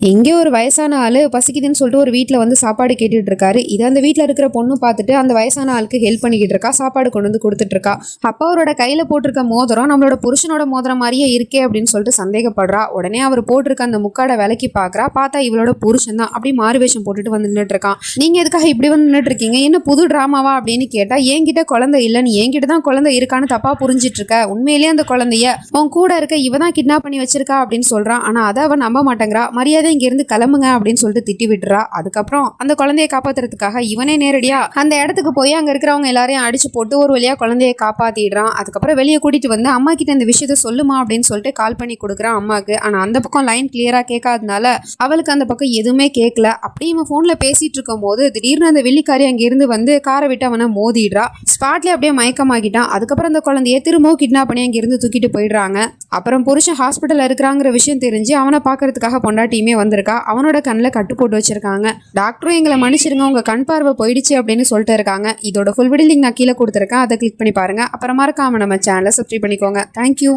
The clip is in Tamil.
எங்கே ஒரு வயசான ஆள் பசிக்குதுன்னு சொல்லிட்டு ஒரு வீட்டில் வந்து சாப்பாடு கேட்டுட்டு இருக்காரு. இதை அந்த வீட்டில் இருக்கிற பொண்ணு பார்த்துட்டு அந்த வயசான ஆளுக்கு ஹெல்ப் பண்ணிக்கிட்டு இருக்கா, சாப்பாடு கொண்டு வந்து கொடுத்துட்டு இருக்கா. அப்போ அவரோட கையில் போட்டிருக்க மோதிரம் நம்மளோட புருஷனோட மோதிரம் மாதிரியே இருக்கே அப்படின்னு சொல்லிட்டு சந்தேகப்படுறா. உடனே அவர் போட்டிருக்க அந்த முக்காடை விலைக்கு பார்க்குறா. பார்த்தா இவளோட புருஷன் தான். அப்படி மாறுவேஷம் போட்டுட்டு வந்து நின்றுட்டு இருக்கான். நீங்கள் எதுக்காக இப்படி வந்து நின்றுட்டு இருக்கீங்க, என்ன புது ட்ராமாவா அப்படின்னு கேட்டா, என்கிட்ட குழந்தை இல்லைன்னு என்கிட்ட தான் குழந்தை இருக்கான்னு தப்பா புரிஞ்சிட்டு இருக்க, உண்மையிலேயே அந்த குழந்தைய உன் கூட இருக்க இவ தான் கிட்னாப் பண்ணி வச்சிருக்கா அப்படின்னு சொல்றான். ஆனா அதை அவன் நம்ப மாட்டேங்கிறா. மரியாதை இங்க இருந்து கிளம்புங்க அப்படின்னு சொல்லிட்டு திட்டி விட்டுறா. அதுக்கப்புறம் அந்த குழந்தையை காப்பாத்துறதுக்காக இவனே நேரடியா அந்த இடத்துக்கு போய் அங்க இருக்கிறவங்க எல்லாரையும் அடிச்சு போட்டு ஒரு வழியா குழந்தையை காப்பாத்திடுறான். அதுக்கப்புறம் வெளியே கூட்டிட்டு வந்து அம்மா கிட்ட இந்த விஷயத்த சொல்லுமா அப்படின்னு சொல்லிட்டு கால் பண்ணி கொடுக்குறான் அம்மாக்கு. ஆனா அந்த பக்கம் லைன் கிளியரா கேட்காதனால அவளுக்கு அந்த பக்கம் எதுவுமே கேட்கல. அப்படி இவன் போன்ல பேசிட்டு இருக்கும் போது திடீர்னு அந்த வெள்ளிக்காரி அங்க இருந்து வந்து காரை விட்டு அவனை மோதிடுறா. ஸ்பாட்ல அப்படியே மயக்கமாகிட்டான். அதுக்கப்புறம் அந்த குழந்தைய திரும்பவும் கிட்னாப் பண்ணி அங்க இருந்து தூக்கிட்டு போயிடுறாங்க. அப்புறம் புருஷன் ஹாஸ்பிட்டல் இருக்கிறாங்கிற விஷயம் தெரிஞ்சு அவனை பாக்குறதுக்காக பொண்டாட்டியுமே வந்திருக்கா. அவனோட கண்ணில் கட்டு போட்டு வச்சிருக்காங்க. டாக்டரும் எங்களை மன்னிச்சிருங்க, உங்க கண் பார்வை போயிடுச்சு அப்படின்னு சொல்லிட்டு இருக்காங்க. இதோட ஃபுல் வீடியோ லிங்க் நான் கீழே கொடுத்துருக்கேன், அதை கிளிக் பண்ணி பாருங்க. அப்புறம் மறக்காம நம்ம சேனலை சப்ஸ்கிரைப் பண்ணிக்கோங்க. தேங்க்யூ.